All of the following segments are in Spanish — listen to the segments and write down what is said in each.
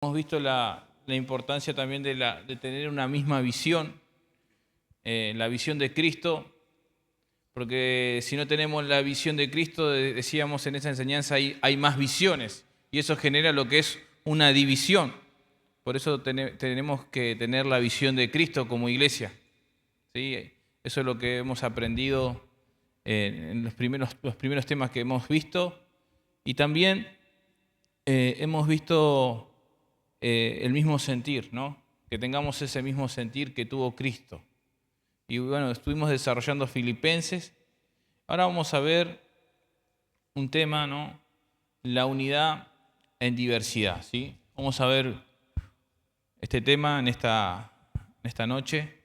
Hemos visto la importancia también de tener una misma visión, la visión de Cristo, porque si no tenemos la visión de Cristo, decíamos en esa enseñanza, hay más visiones, y eso genera lo que es una división. Por eso tenemos que tener la visión de Cristo como iglesia, ¿sí? Eso es lo que hemos aprendido en los primeros temas que hemos visto, y también hemos visto el mismo sentir, ¿no? Que tengamos ese mismo sentir que tuvo Cristo. Y bueno, estuvimos desarrollando Filipenses. Ahora vamos a ver un tema, ¿no? La unidad en diversidad, ¿sí? Vamos a ver este tema en esta noche.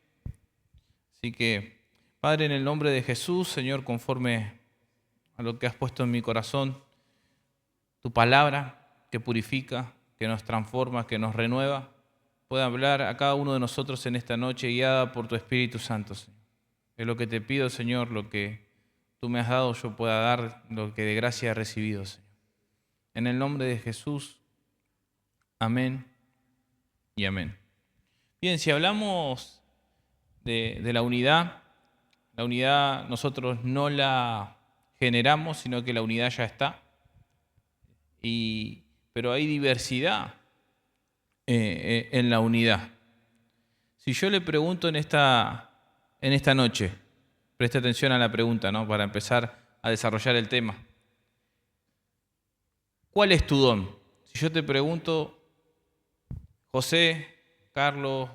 Así que, Padre, en el nombre de Jesús, Señor, conforme a lo que has puesto en mi corazón, tu palabra que purifica, que nos transforma, que nos renueva, pueda hablar a cada uno de nosotros en esta noche guiada por tu Espíritu Santo, Señor. Es lo que te pido, Señor, lo que tú me has dado, yo pueda dar lo que de gracia he recibido, Señor. En el nombre de Jesús, amén y amén. Bien, si hablamos de la unidad nosotros no la generamos, sino que la unidad ya está. Pero hay diversidad en la unidad. Si yo le pregunto en esta noche, preste atención a la pregunta, ¿no? Para empezar a desarrollar el tema. ¿Cuál es tu don? Si yo te pregunto, José, Carlos,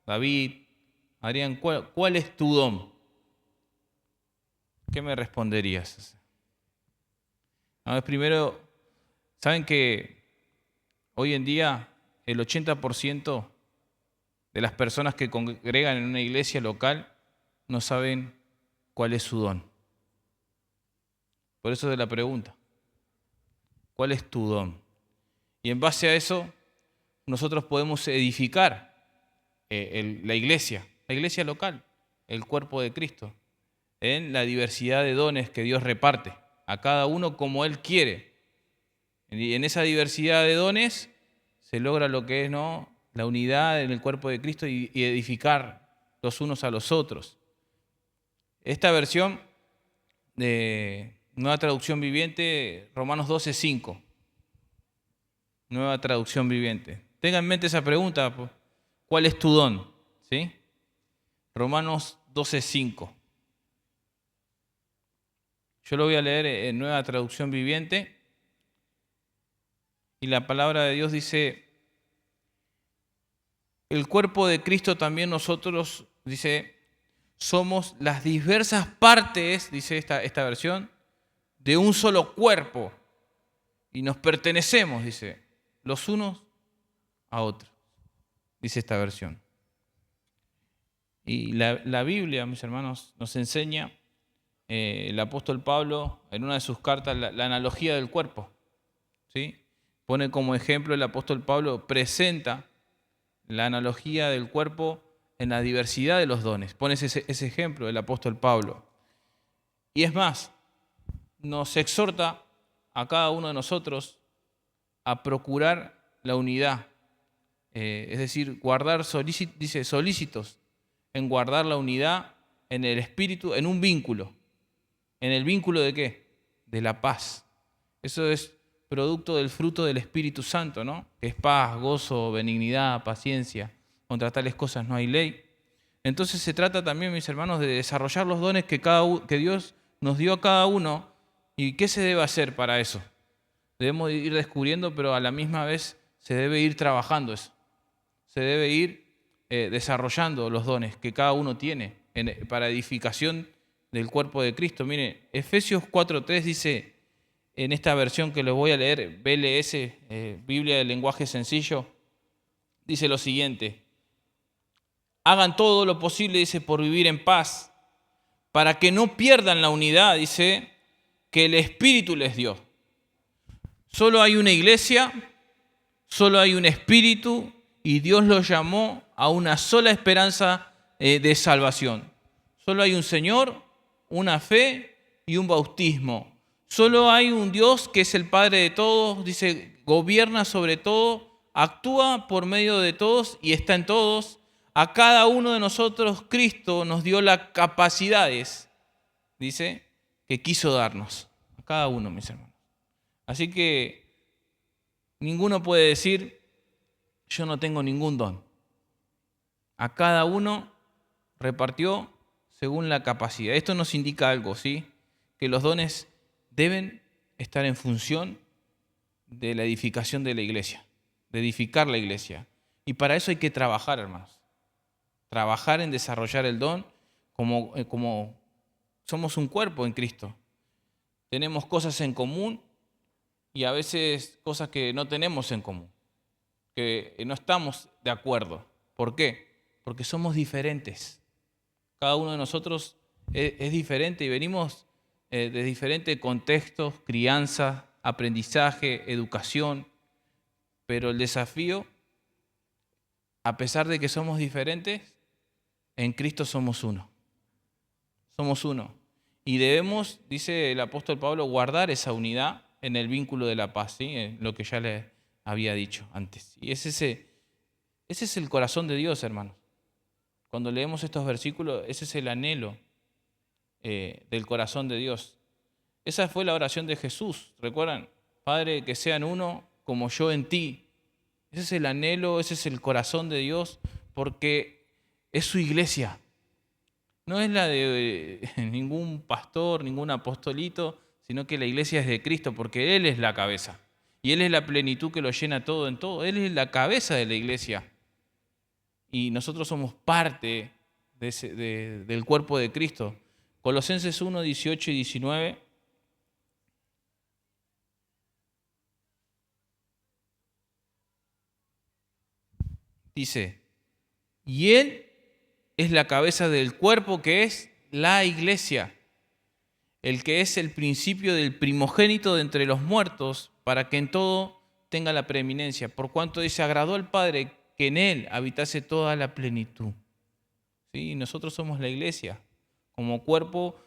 David, Adrián, ¿cuál es tu don? ¿Qué me responderías? Primero, ¿saben que hoy en día el 80% de las personas que congregan en una iglesia local no saben cuál es su don? Por eso es la pregunta. ¿Cuál es tu don? Y en base a eso, nosotros podemos edificar la iglesia local, el cuerpo de Cristo, en la diversidad de dones que Dios reparte, a cada uno como Él quiere. Y en esa diversidad de dones se logra lo que es, ¿no?, la unidad en el cuerpo de Cristo y edificar los unos a los otros. Esta versión de Nueva Traducción Viviente, Romanos 12:5. Nueva Traducción Viviente. Tenga en mente esa pregunta, ¿cuál es tu don? ¿Sí? Romanos 12:5. Yo lo voy a leer en Nueva Traducción Viviente. Y la palabra de Dios dice, el cuerpo de Cristo también nosotros, dice, somos las diversas partes, dice esta versión, de un solo cuerpo. Y nos pertenecemos, dice, los unos a otros, dice esta versión. Y la Biblia, mis hermanos, nos enseña, el apóstol Pablo, en una de sus cartas, la analogía del cuerpo, ¿sí? Pone como ejemplo, el apóstol Pablo presenta la analogía del cuerpo en la diversidad de los dones. Pone ese ejemplo el apóstol Pablo. Y es más, nos exhorta a cada uno de nosotros a procurar la unidad. Es decir, dice solícitos en guardar la unidad en el espíritu, en un vínculo. ¿En el vínculo de qué? De la paz. Eso es producto del fruto del Espíritu Santo, ¿no? Que es paz, gozo, benignidad, paciencia. Contra tales cosas no hay ley. Entonces se trata también, mis hermanos, de desarrollar los dones que Dios nos dio a cada uno. ¿Y qué se debe hacer para eso? Debemos ir descubriendo, pero a la misma vez se debe ir trabajando eso. Se debe ir desarrollando los dones que cada uno tiene para edificación del cuerpo de Cristo. Mire, Efesios 4:3 dice, en esta versión que les voy a leer, BLS, Biblia del lenguaje sencillo, dice lo siguiente: hagan todo lo posible, dice, por vivir en paz, para que no pierdan la unidad, dice, que el Espíritu les dio. Solo hay una iglesia, solo hay un Espíritu, y Dios los llamó a una sola esperanza de salvación. Solo hay un Señor, una fe y un bautismo. Solo hay un Dios que es el Padre de todos, dice, gobierna sobre todo, actúa por medio de todos y está en todos. A cada uno de nosotros Cristo nos dio las capacidades, dice, que quiso darnos. A cada uno, mis hermanos. Así que ninguno puede decir, yo no tengo ningún don. A cada uno repartió según la capacidad. Esto nos indica algo, ¿sí? Que los dones deben estar en función de la edificación de la iglesia, de edificar la iglesia. Y para eso hay que trabajar, hermanos. Trabajar en desarrollar el don como somos un cuerpo en Cristo. Tenemos cosas en común y a veces cosas que no tenemos en común, que no estamos de acuerdo. ¿Por qué? Porque somos diferentes. Cada uno de nosotros es diferente y venimos de diferentes contextos, crianza, aprendizaje, educación, pero el desafío, a pesar de que somos diferentes, en Cristo somos uno. Somos uno. Y debemos, dice el apóstol Pablo, guardar esa unidad en el vínculo de la paz, ¿sí? En lo que ya les había dicho antes. Y ese es el corazón de Dios, hermanos. Cuando leemos estos versículos, ese es el anhelo del corazón de Dios. Esa fue la oración de Jesús, ¿recuerdan? Padre, que sean uno como yo en ti. Ese es el anhelo, ese es el corazón de Dios, porque es su iglesia. No es la de ningún pastor, ningún apostolito, sino que la iglesia es de Cristo, porque Él es la cabeza. Y Él es la plenitud que lo llena todo en todo. Él es la cabeza de la iglesia. Y nosotros somos parte del cuerpo de Cristo. Colosenses 1, 18 y 19. Dice, y Él es la cabeza del cuerpo que es la iglesia, el que es el principio del primogénito de entre los muertos, para que en todo tenga la preeminencia. Por cuanto dice, agradó al Padre que en Él habitase toda la plenitud. ¿Sí? Nosotros somos la iglesia. Como cuerpo,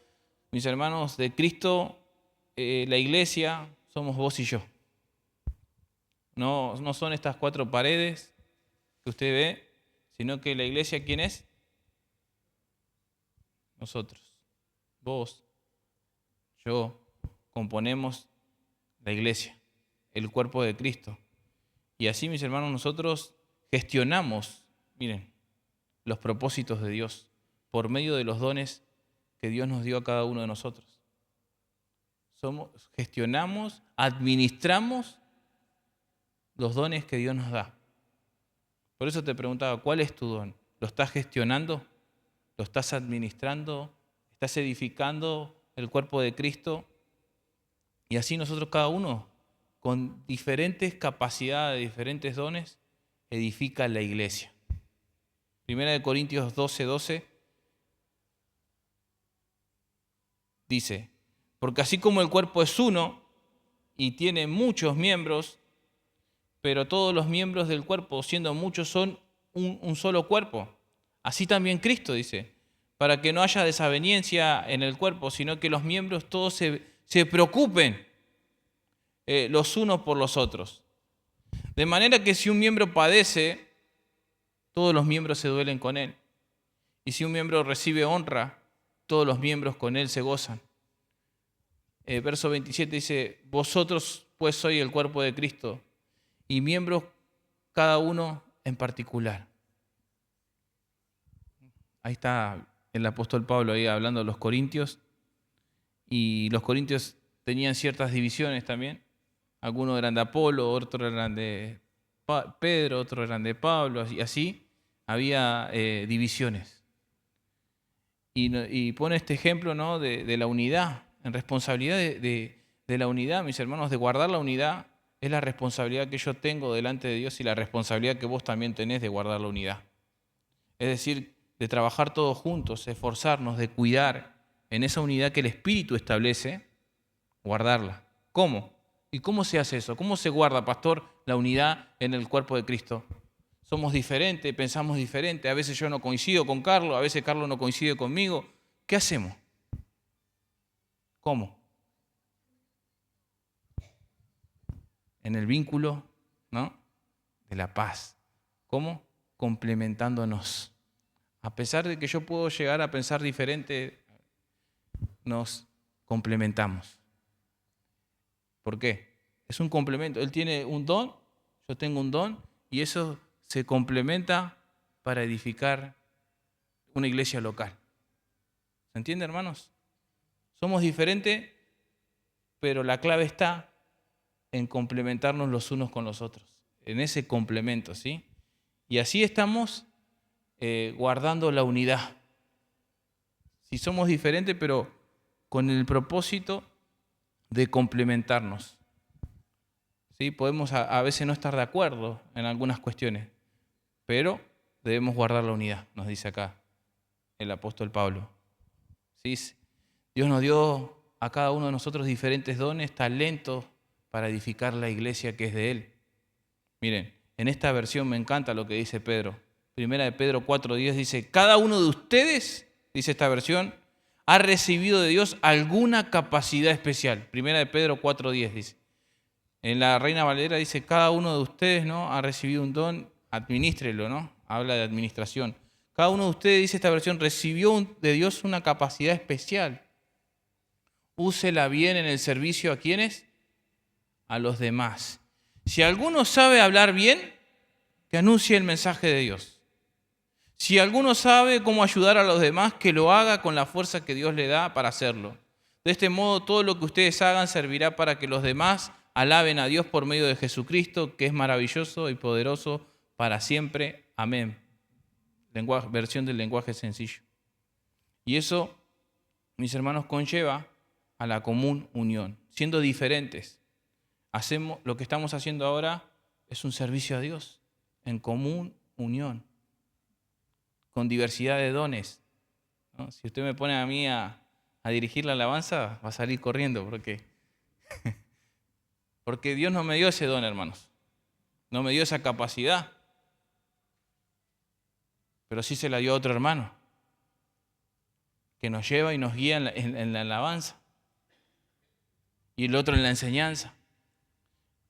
mis hermanos de Cristo, la iglesia somos vos y yo. No son estas 4 paredes que usted ve, sino que la iglesia, ¿quién es? Nosotros. Vos, yo, componemos la iglesia, el cuerpo de Cristo. Y así, mis hermanos, nosotros gestionamos, miren, los propósitos de Dios por medio de los dones que Dios nos dio a cada uno de nosotros. Gestionamos, administramos los dones que Dios nos da. Por eso te preguntaba, ¿cuál es tu don? ¿Lo estás gestionando? ¿Lo estás administrando? ¿Estás edificando el cuerpo de Cristo? Y así nosotros cada uno, con diferentes capacidades, diferentes dones, edifica la iglesia. Primera de Corintios 12, 12 dice, porque así como el cuerpo es uno y tiene muchos miembros, pero todos los miembros del cuerpo, siendo muchos, son un solo cuerpo. Así también Cristo dice, para que no haya desaveniencia en el cuerpo, sino que los miembros todos se preocupen los unos por los otros. De manera que si un miembro padece, todos los miembros se duelen con él. Y si un miembro recibe honra, todos los miembros con él se gozan. Verso 27 dice, vosotros pues sois el cuerpo de Cristo y miembros cada uno en particular. Ahí está el apóstol Pablo ahí hablando de los corintios. Y los corintios tenían ciertas divisiones también. Algunos eran de Apolo, otros eran de Pedro, otros eran de Pablo, y así había divisiones. Y pone este ejemplo, ¿no? de la unidad, en responsabilidad de la unidad, mis hermanos, de guardar la unidad, es la responsabilidad que yo tengo delante de Dios y la responsabilidad que vos también tenés de guardar la unidad. Es decir, de trabajar todos juntos, esforzarnos, de cuidar en esa unidad que el Espíritu establece, guardarla. ¿Cómo? ¿Y cómo se hace eso? ¿Cómo se guarda, pastor, la unidad en el cuerpo de Cristo? Somos diferentes, pensamos diferente, a veces yo no coincido con Carlos, a veces Carlos no coincide conmigo. ¿Qué hacemos? ¿Cómo? En el vínculo, ¿no? de la paz. ¿Cómo? Complementándonos. A pesar de que yo puedo llegar a pensar diferente, nos complementamos. ¿Por qué? Es un complemento. Él tiene un don, yo tengo un don, y eso se complementa para edificar una iglesia local. ¿Se entiende, hermanos? Somos diferentes, pero la clave está en complementarnos los unos con los otros, en ese complemento, ¿sí? Y así estamos guardando la unidad. Si somos diferentes, pero con el propósito de complementarnos. ¿Sí? Podemos a veces no estar de acuerdo en algunas cuestiones, pero debemos guardar la unidad, nos dice acá el apóstol Pablo. ¿Sí? Dios nos dio a cada uno de nosotros diferentes dones, talentos para edificar la iglesia que es de Él. Miren, en esta versión me encanta lo que dice Pedro. Primera de Pedro 4:10 dice, cada uno de ustedes, dice esta versión, ha recibido de Dios alguna capacidad especial. Primera de Pedro 4:10 dice. En la Reina Valera dice, cada uno de ustedes, ¿no?, ha recibido un don, administrelo, ¿no? Habla de administración. Cada uno de ustedes, dice esta versión, recibió de Dios una capacidad especial. Úsela bien en el servicio, ¿a quiénes? A los demás. Si alguno sabe hablar bien, que anuncie el mensaje de Dios. Si alguno sabe cómo ayudar a los demás, que lo haga con la fuerza que Dios le da para hacerlo. De este modo, todo lo que ustedes hagan servirá para que los demás alaben a Dios por medio de Jesucristo, que es maravilloso y poderoso para siempre. Amén. Versión del lenguaje sencillo. Y eso, mis hermanos, conlleva a la común unión. Siendo diferentes, lo que estamos haciendo ahora es un servicio a Dios en común unión, con diversidad de dones, ¿no? Si usted me pone a mí a dirigir la alabanza, va a salir corriendo, porque Dios no me dio ese don, hermanos. No me dio esa capacidad, pero sí se la dio a otro hermano, que nos lleva y nos guía en la alabanza, y el otro en la enseñanza,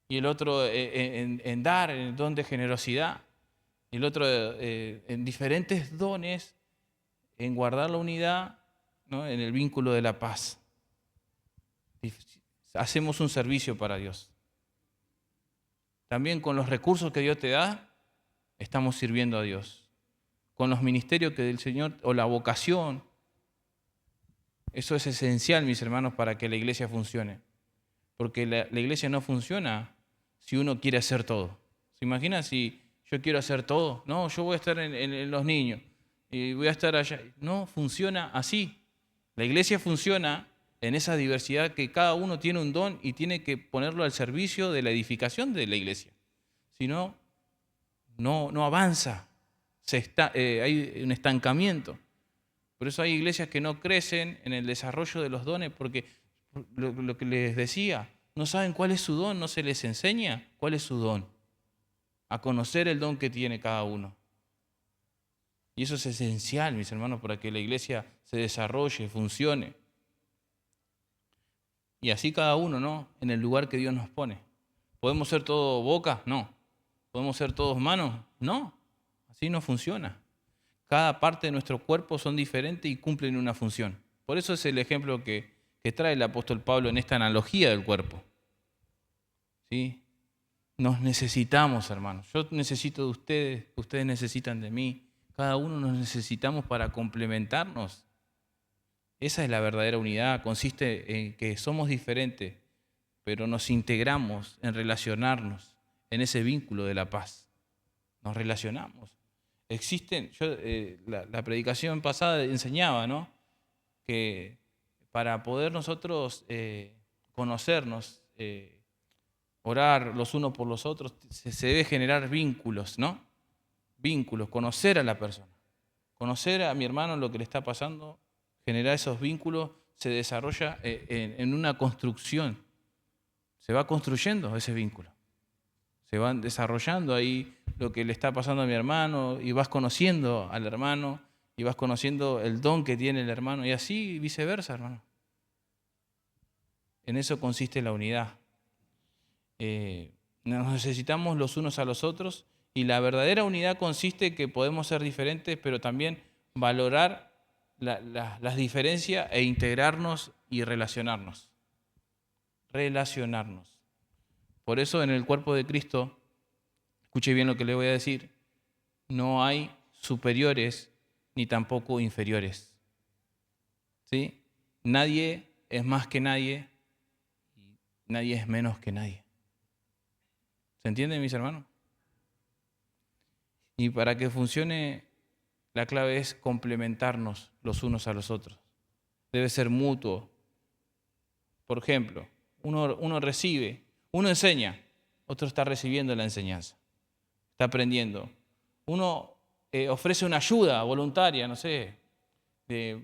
y el otro en dar, en el don de generosidad, y el otro en diferentes dones, en guardar la unidad, ¿no?, en el vínculo de la paz. Hacemos un servicio para Dios. También con los recursos que Dios te da, estamos sirviendo a Dios. Con los ministerios que el Señor, o la vocación, eso es esencial, mis hermanos, para que la iglesia funcione. Porque la iglesia no funciona si uno quiere hacer todo. ¿Se imagina si yo quiero hacer todo? No, yo voy a estar en los niños y voy a estar allá. No funciona así. La iglesia funciona en esa diversidad que cada uno tiene un don y tiene que ponerlo al servicio de la edificación de la iglesia. Si no, no avanza. Hay un estancamiento. Por eso hay iglesias que no crecen en el desarrollo de los dones, porque lo que les decía, no saben cuál es su don, no se les enseña cuál es su don, a conocer el don que tiene cada uno. Y eso es esencial, mis hermanos, para que la iglesia se desarrolle, funcione. Y así cada uno, ¿no?, en el lugar que Dios nos pone. ¿Podemos ser todos boca? No. ¿Podemos ser todos manos? No. Así no funciona. Cada parte de nuestro cuerpo son diferentes y cumplen una función. Por eso es el ejemplo que trae el apóstol Pablo en esta analogía del cuerpo. ¿Sí? Nos necesitamos, hermanos. Yo necesito de ustedes, ustedes necesitan de mí. Cada uno nos necesitamos para complementarnos. Esa es la verdadera unidad. Consiste en que somos diferentes, pero nos integramos en relacionarnos en ese vínculo de la paz. Nos relacionamos. Existen, la predicación pasada enseñaba, ¿no?, que para poder nosotros conocernos, orar los unos por los otros, se debe generar vínculos, ¿no? Vínculos, conocer a la persona. Conocer a mi hermano lo que le está pasando, generar esos vínculos, se desarrolla en una construcción. Se va construyendo ese vínculo. Se van desarrollando ahí lo que le está pasando a mi hermano, y vas conociendo al hermano, y vas conociendo el don que tiene el hermano, y así viceversa, hermano. En eso consiste la unidad. Nos necesitamos los unos a los otros y la verdadera unidad consiste en que podemos ser diferentes, pero también valorar las diferencias e integrarnos y relacionarnos. Relacionarnos. Por eso en el cuerpo de Cristo, escuche bien lo que le voy a decir, no hay superiores ni tampoco inferiores. ¿Sí? Nadie es más que nadie y nadie es menos que nadie. ¿Se entiende, mis hermanos? Y para que funcione, la clave es complementarnos los unos a los otros. Debe ser mutuo. Por ejemplo, uno recibe, uno enseña, otro está recibiendo la enseñanza, está aprendiendo. Uno ofrece una ayuda voluntaria, no sé,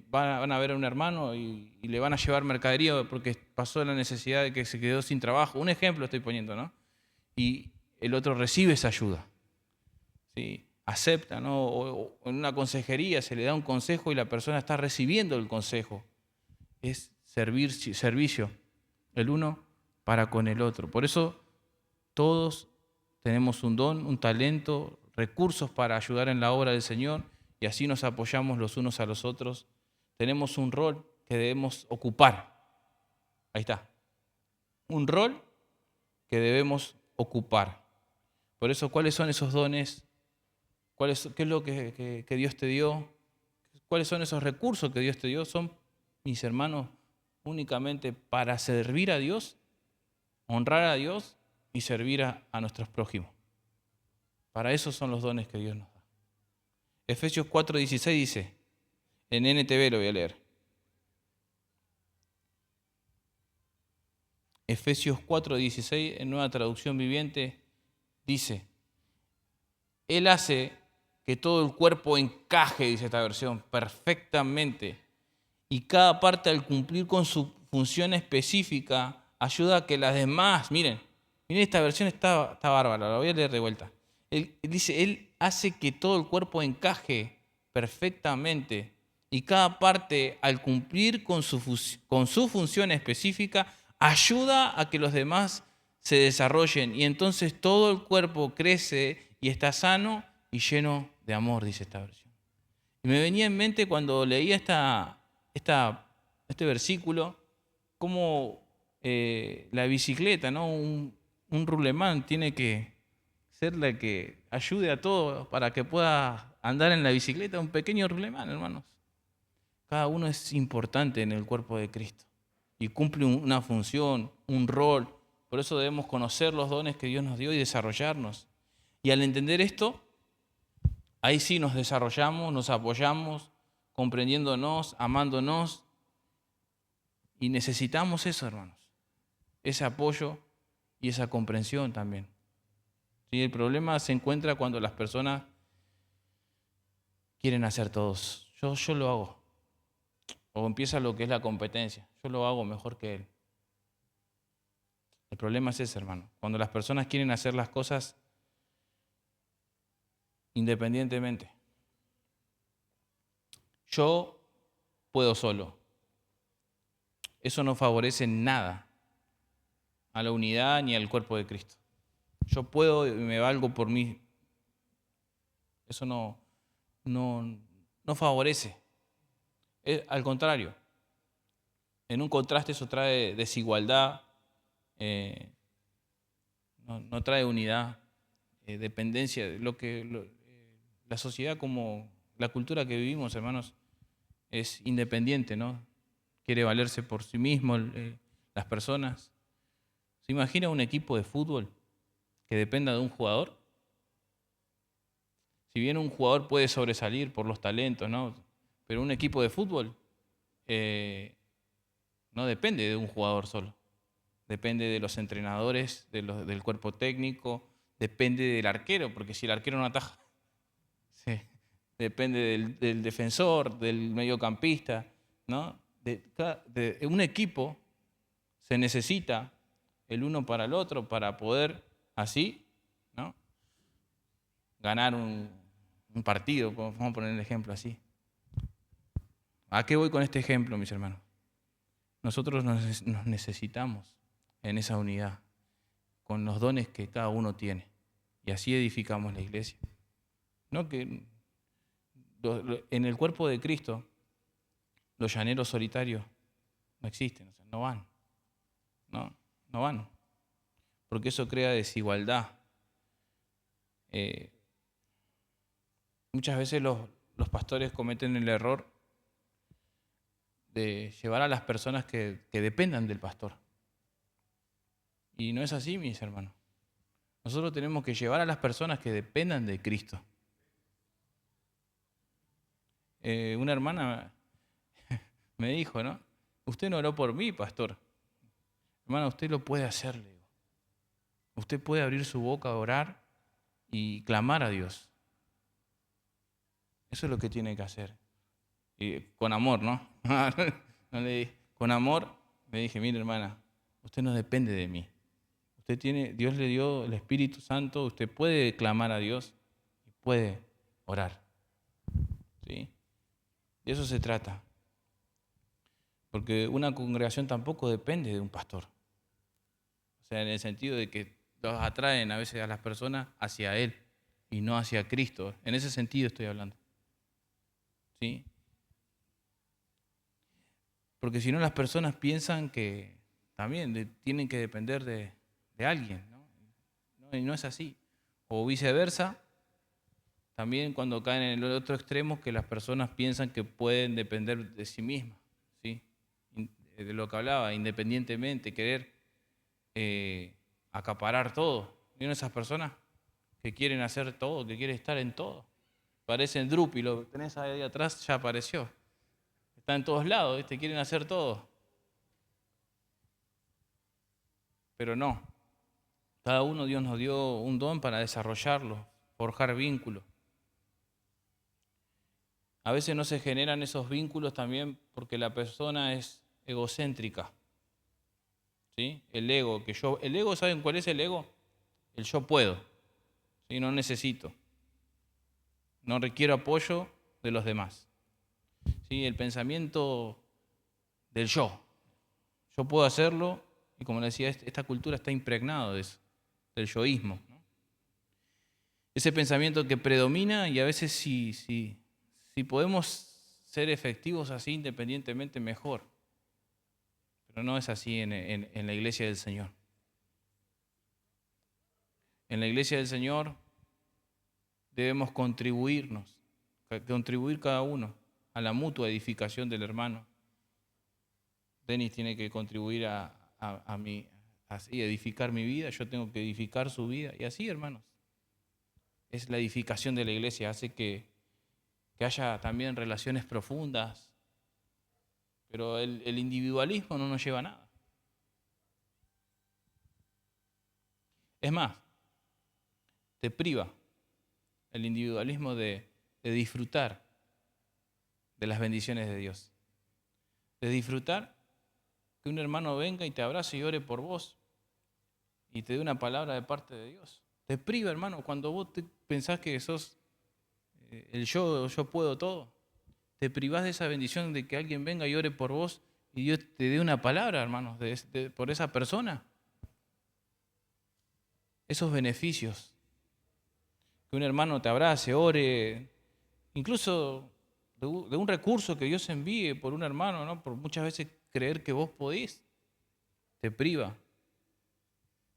van a ver a un hermano y le van a llevar mercadería porque pasó la necesidad de que se quedó sin trabajo. Un ejemplo estoy poniendo, ¿no? Y el otro recibe esa ayuda, ¿sí? Acepta, ¿no? O en una consejería se le da un consejo y la persona está recibiendo el consejo. Es servicio, el uno para con el otro. Por eso todos tenemos un don, un talento, recursos para ayudar en la obra del Señor y así nos apoyamos los unos a los otros. Tenemos un rol que debemos ocupar. Ahí está. Un rol que debemos ocupar. Por eso, ¿cuáles son esos dones? ¿Qué es lo que Dios te dio? ¿Cuáles son esos recursos que Dios te dio? Son, mis hermanos, únicamente para servir a Dios, honrar a Dios y servir a nuestros prójimos. Para eso son los dones que Dios nos da. Efesios 4:16 dice, en NTV lo voy a leer. Efesios 4:16, en Nueva Traducción Viviente, dice, Él hace que todo el cuerpo encaje, dice esta versión, perfectamente, y cada parte al cumplir con su función específica ayuda a que las demás, miren esta versión está bárbara, la voy a leer de vuelta. Él dice, Él hace que todo el cuerpo encaje perfectamente y cada parte al cumplir con su función específica ayuda a que los demás se desarrollen y entonces todo el cuerpo crece y está sano y lleno de amor, dice esta versión. Y me venía en mente cuando leía este versículo, cómo la bicicleta, ¿no? Un rulemán tiene que ser la que ayude a todos para que pueda andar en la bicicleta, un pequeño rulemán, hermanos. Cada uno es importante en el cuerpo de Cristo y cumple una función, un rol. Por eso debemos conocer los dones que Dios nos dio y desarrollarnos. Y al entender esto, ahí sí nos desarrollamos, nos apoyamos, comprendiéndonos, amándonos. Y necesitamos eso, hermanos. Ese apoyo y esa comprensión también. ¿Sí? El problema se encuentra cuando las personas quieren hacer todos. Yo lo hago. O empieza lo que es la competencia. Yo lo hago mejor que él. El problema es ese, hermano. Cuando las personas quieren hacer las cosas independientemente. Yo puedo solo. Eso no favorece nada a la unidad ni al cuerpo de Cristo. Yo puedo y me valgo por mí. Eso no favorece. Al contrario, en un contraste eso trae desigualdad, no trae unidad, dependencia. La sociedad como la cultura que vivimos, hermanos, es independiente, ¿no? Quiere valerse por sí mismo las personas. ¿Se imagina un equipo de fútbol que dependa de un jugador? Si bien un jugador puede sobresalir por los talentos, ¿no? Pero un equipo de fútbol no depende de un jugador solo. Depende de los entrenadores, del cuerpo técnico, depende del arquero, porque si el arquero no ataja, sí. Depende del defensor, del mediocampista, ¿no? De un equipo se necesita el uno para el otro para poder así, ¿no? Ganar un partido, vamos a poner el ejemplo así. ¿A qué voy con este ejemplo, mis hermanos? Nosotros nos necesitamos en esa unidad. con los dones que cada uno tiene. Y así edificamos la iglesia. No que en el cuerpo de Cristo los llaneros solitarios no existen, o sea, no van. No van. Porque eso crea desigualdad. Muchas veces los pastores cometen el error de llevar a las personas que dependan del pastor. Y no es así, mis hermanos. Nosotros tenemos que llevar a las personas que dependan de Cristo. Una hermana me dijo, ¿no? Usted no oró por mí, pastor. Hermana, usted lo puede hacer, le digo. Usted puede abrir su boca a orar y clamar a Dios. Eso es lo que tiene que hacer. Y con amor, ¿no? No le dije. Con amor le dije, mire hermana, usted no depende de mí. Dios le dio el Espíritu Santo, usted puede clamar a Dios y puede orar. ¿Sí? De eso se trata. Porque una congregación tampoco depende de un pastor. O sea, en el sentido de que los atraen a veces a las personas hacia Él y no hacia Cristo. En ese sentido estoy hablando. ¿Sí? Porque si no, las personas piensan que también tienen que depender de alguien, ¿no? Y no es así. O viceversa, también cuando caen en el otro extremo, que las personas piensan que pueden depender de sí mismas, ¿sí? De lo que hablaba, independientemente, querer acaparar todo. ¿Vieron esas personas que quieren hacer todo, que quieren estar en todo? Parecen Drupi, lo tenés ahí atrás, ya apareció. Está en todos lados, ¿viste? Quieren hacer todo. Pero no. Cada uno Dios nos dio un don para desarrollarlo, forjar vínculos. A veces no se generan esos vínculos también porque la persona es egocéntrica. ¿Sí? El ego, ¿saben cuál es el ego? El yo puedo. ¿Sí? No necesito. No requiero apoyo de los demás. ¿Sí? El pensamiento del yo. Yo puedo hacerlo, y como le decía, esta cultura está impregnada de eso, del yoísmo, ¿no? Ese pensamiento que predomina, y a veces si podemos ser efectivos así independientemente, mejor. Pero no es así en la iglesia del Señor. En la iglesia del Señor debemos contribuir cada uno a la mutua edificación del hermano. Denis tiene que contribuir a edificar mi vida, yo tengo que edificar su vida, y así, hermanos. Es la edificación de la iglesia, hace que haya también relaciones profundas, pero el individualismo no nos lleva a nada. Es más, te priva el individualismo de disfrutar de las bendiciones de Dios, de disfrutar que un hermano venga y te abrace y ore por vos y te dé una palabra de parte de Dios. Te priva, hermano, cuando vos pensás que sos el yo puedo todo. Te privás de esa bendición de que alguien venga y ore por vos y Dios te dé una palabra, hermanos, por esa persona. Esos beneficios. Que un hermano te abrace, ore, incluso de un recurso que Dios envíe por un hermano, ¿no? Por muchas veces creer que vos podés, te priva.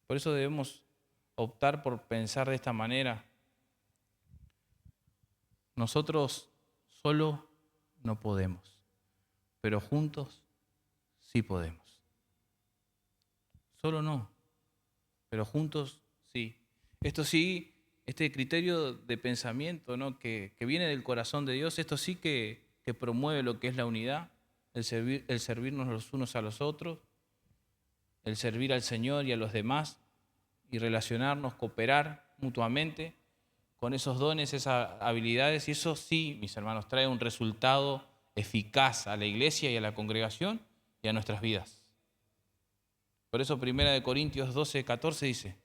Por eso debemos optar por pensar de esta manera. Nosotros solo no podemos, pero juntos sí podemos. Solo no, pero juntos sí. Esto sí, este criterio de pensamiento, ¿no? que viene del corazón de Dios, esto sí que promueve lo que es la unidad, el servirnos los unos a los otros, el servir al Señor y a los demás, y relacionarnos, cooperar mutuamente con esos dones, esas habilidades, y eso sí, mis hermanos, trae un resultado eficaz a la iglesia y a la congregación y a nuestras vidas. Por eso 1 Corintios 12:14 dice,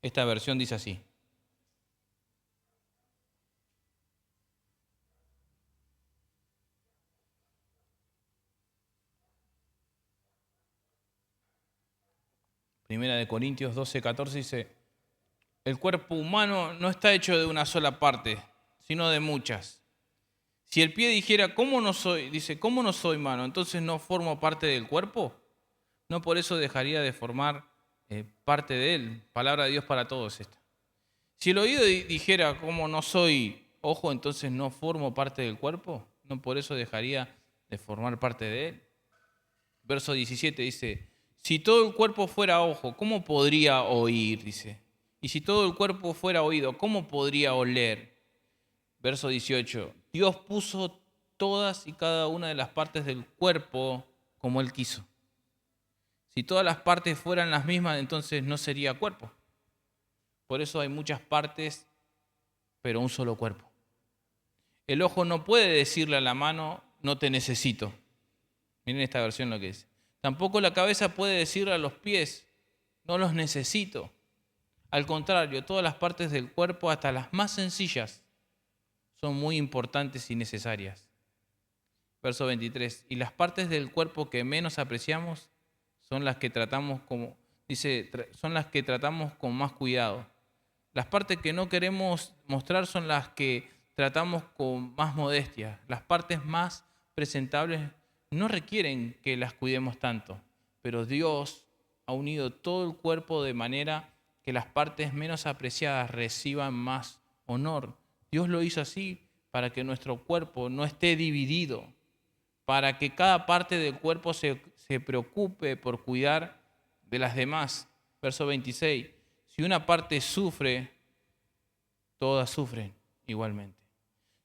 esta versión dice así: Primera de Corintios 12:14 dice, el cuerpo humano no está hecho de una sola parte, sino de muchas. Si el pie dijera, ¿cómo no soy? Dice, ¿cómo no soy mano? Entonces no formo parte del cuerpo. No por eso dejaría de formar parte de él. Palabra de Dios para todos esta. Si el oído dijera, ¿cómo no soy ojo? Entonces no formo parte del cuerpo. No por eso dejaría de formar parte de él. Verso 17 dice, si todo el cuerpo fuera ojo, ¿cómo podría oír? Dice. Y si todo el cuerpo fuera oído, ¿cómo podría oler? Verso 18, Dios puso todas y cada una de las partes del cuerpo como Él quiso. Si todas las partes fueran las mismas, entonces no sería cuerpo. Por eso hay muchas partes, pero un solo cuerpo. El ojo no puede decirle a la mano, no te necesito. Miren esta versión lo que dice. Tampoco la cabeza puede decirle a los pies, no los necesito. Al contrario, todas las partes del cuerpo, hasta las más sencillas, son muy importantes y necesarias. Verso 23. Y las partes del cuerpo que menos apreciamos son las que tratamos son las que tratamos con más cuidado. Las partes que no queremos mostrar son las que tratamos con más modestia. Las partes más presentables no requieren que las cuidemos tanto, pero Dios ha unido todo el cuerpo de manera que las partes menos apreciadas reciban más honor. Dios lo hizo así para que nuestro cuerpo no esté dividido, para que cada parte del cuerpo se preocupe por cuidar de las demás. Verso 26. Si una parte sufre, todas sufren igualmente.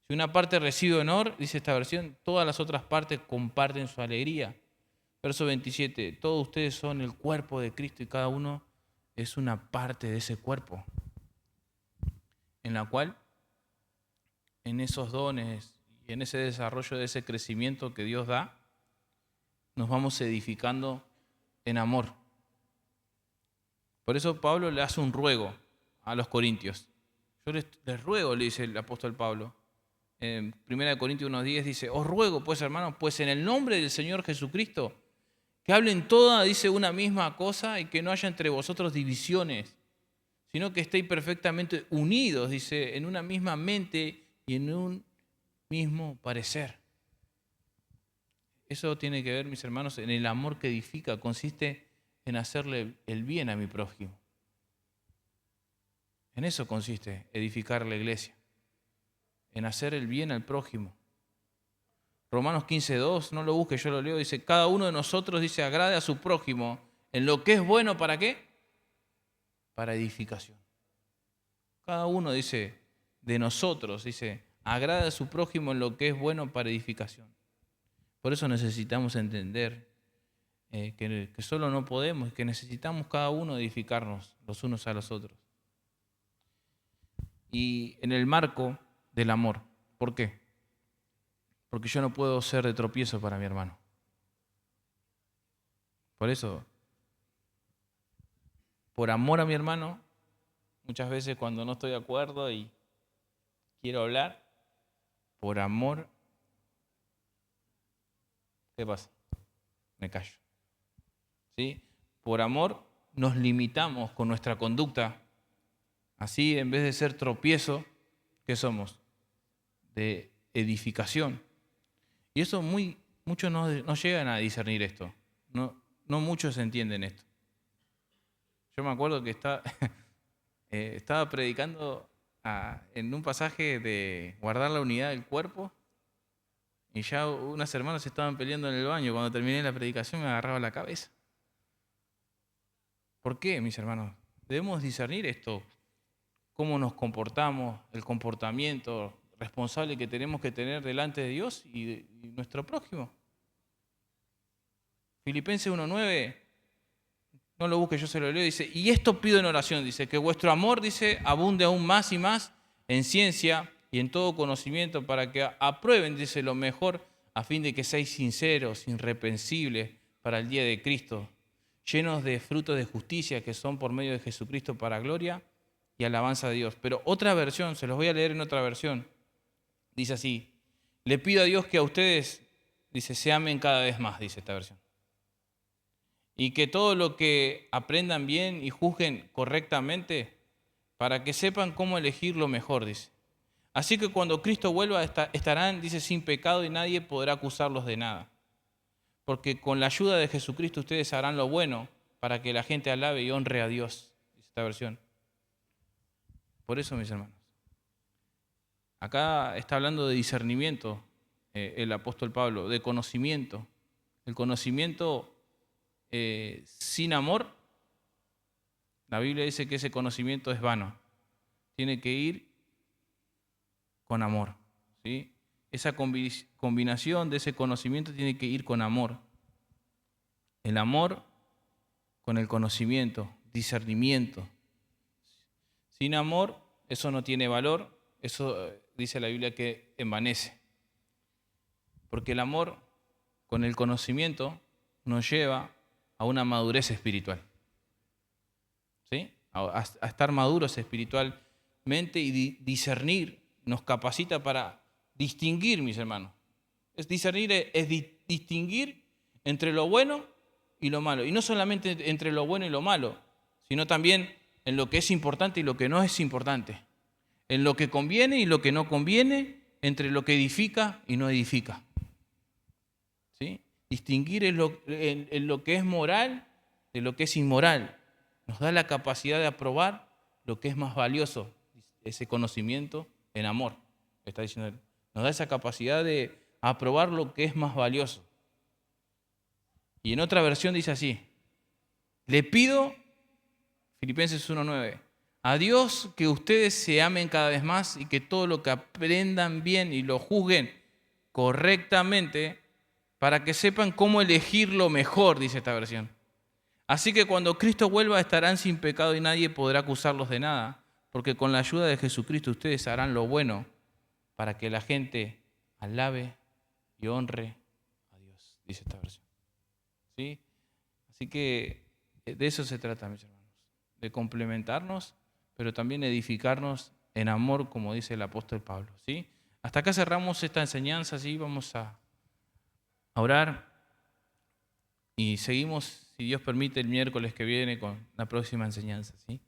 Si una parte recibe honor, dice esta versión, todas las otras partes comparten su alegría. Verso 27. Todos ustedes son el cuerpo de Cristo y cada uno es una parte de ese cuerpo, en la cual, en esos dones y en ese desarrollo de ese crecimiento que Dios da, nos vamos edificando en amor. Por eso Pablo le hace un ruego a los corintios. Yo les ruego, le dice el apóstol Pablo. En 1 Corintios 1:10 dice, os ruego pues hermanos, pues en el nombre del Señor Jesucristo, que hablen todas, dice, una misma cosa y que no haya entre vosotros divisiones, sino que estéis perfectamente unidos, dice, en una misma mente y en un mismo parecer. Eso tiene que ver, mis hermanos, en el amor que edifica, consiste en hacerle el bien a mi prójimo. En eso consiste edificar la iglesia, en hacer el bien al prójimo. Romanos 15:2, no lo busque, yo lo leo, dice, cada uno de nosotros, dice, agrade a su prójimo en lo que es bueno, ¿para qué? Para edificación. Cada uno, dice, de nosotros, dice, agrade a su prójimo en lo que es bueno para edificación. Por eso necesitamos entender que solo no podemos, que necesitamos cada uno edificarnos los unos a los otros. Y en el marco del amor. ¿Por qué? Porque yo no puedo ser de tropiezo para mi hermano. Por eso, por amor a mi hermano, muchas veces cuando no estoy de acuerdo y quiero hablar, por amor, ¿qué pasa? Me callo. ¿Sí? Por amor nos limitamos con nuestra conducta. Así, en vez de ser tropiezo, ¿qué somos? De edificación. Y eso muchos no llegan a discernir esto. No muchos entienden esto. Yo me acuerdo que estaba predicando en un pasaje de guardar la unidad del cuerpo y ya unas hermanas estaban peleando en el baño. Cuando terminé la predicación me agarraba la cabeza. ¿Por qué, mis hermanos? Debemos discernir esto. Cómo nos comportamos, el comportamiento responsable que tenemos que tener delante de Dios y nuestro prójimo. Filipenses 1:9, no lo busque, yo se lo leo, dice, y esto pido en oración, dice, que vuestro amor, dice, abunde aún más y más en ciencia y en todo conocimiento para que aprueben, dice, lo mejor a fin de que seáis sinceros, irreprensibles para el día de Cristo, llenos de frutos de justicia que son por medio de Jesucristo para gloria y alabanza de Dios. Pero otra versión, se los voy a leer en otra versión, dice así, le pido a Dios que a ustedes, dice, se amen cada vez más, dice esta versión. y que todo lo que aprendan bien y juzguen correctamente para que sepan cómo elegir lo mejor, dice. Así que cuando Cristo vuelva estarán, dice, sin pecado y nadie podrá acusarlos de nada. Porque con la ayuda de Jesucristo ustedes harán lo bueno para que la gente alabe y honre a Dios, dice esta versión. Por eso, mis hermanos, acá está hablando de discernimiento el apóstol Pablo, de conocimiento. El conocimiento sin amor, la Biblia dice que ese conocimiento es vano. Tiene que ir con amor, ¿sí? Esa combinación de ese conocimiento tiene que ir con amor. El amor con el conocimiento, discernimiento. Sin amor, eso no tiene valor, eso dice la Biblia que envanece. Porque el amor con el conocimiento nos lleva a una madurez espiritual, ¿sí? A estar maduros espiritualmente y discernir nos capacita para distinguir, mis hermanos. Discernir es distinguir entre lo bueno y lo malo. Y no solamente entre lo bueno y lo malo, sino también en lo que es importante y lo que no es importante. En lo que conviene y lo que no conviene, entre lo que edifica y no edifica. ¿Sí? Distinguir en lo que es moral de lo que es inmoral. Nos da la capacidad de aprobar lo que es más valioso, ese conocimiento en amor, está diciendo él. Nos da esa capacidad de aprobar lo que es más valioso. Y en otra versión dice así: le pido, Filipenses 1:9, a Dios que ustedes se amen cada vez más y que todo lo que aprendan bien y lo juzguen correctamente para que sepan cómo elegir lo mejor, dice esta versión. Así que cuando Cristo vuelva estarán sin pecado y nadie podrá acusarlos de nada, porque con la ayuda de Jesucristo ustedes harán lo bueno para que la gente alabe y honre a Dios, dice esta versión. ¿Sí? Así que de eso se trata, mis hermanos, de complementarnos, pero también edificarnos en amor, como dice el apóstol Pablo. ¿Sí? Hasta acá cerramos esta enseñanza, ¿sí? Vamos a orar y seguimos, si Dios permite, el miércoles que viene con la próxima enseñanza, ¿sí?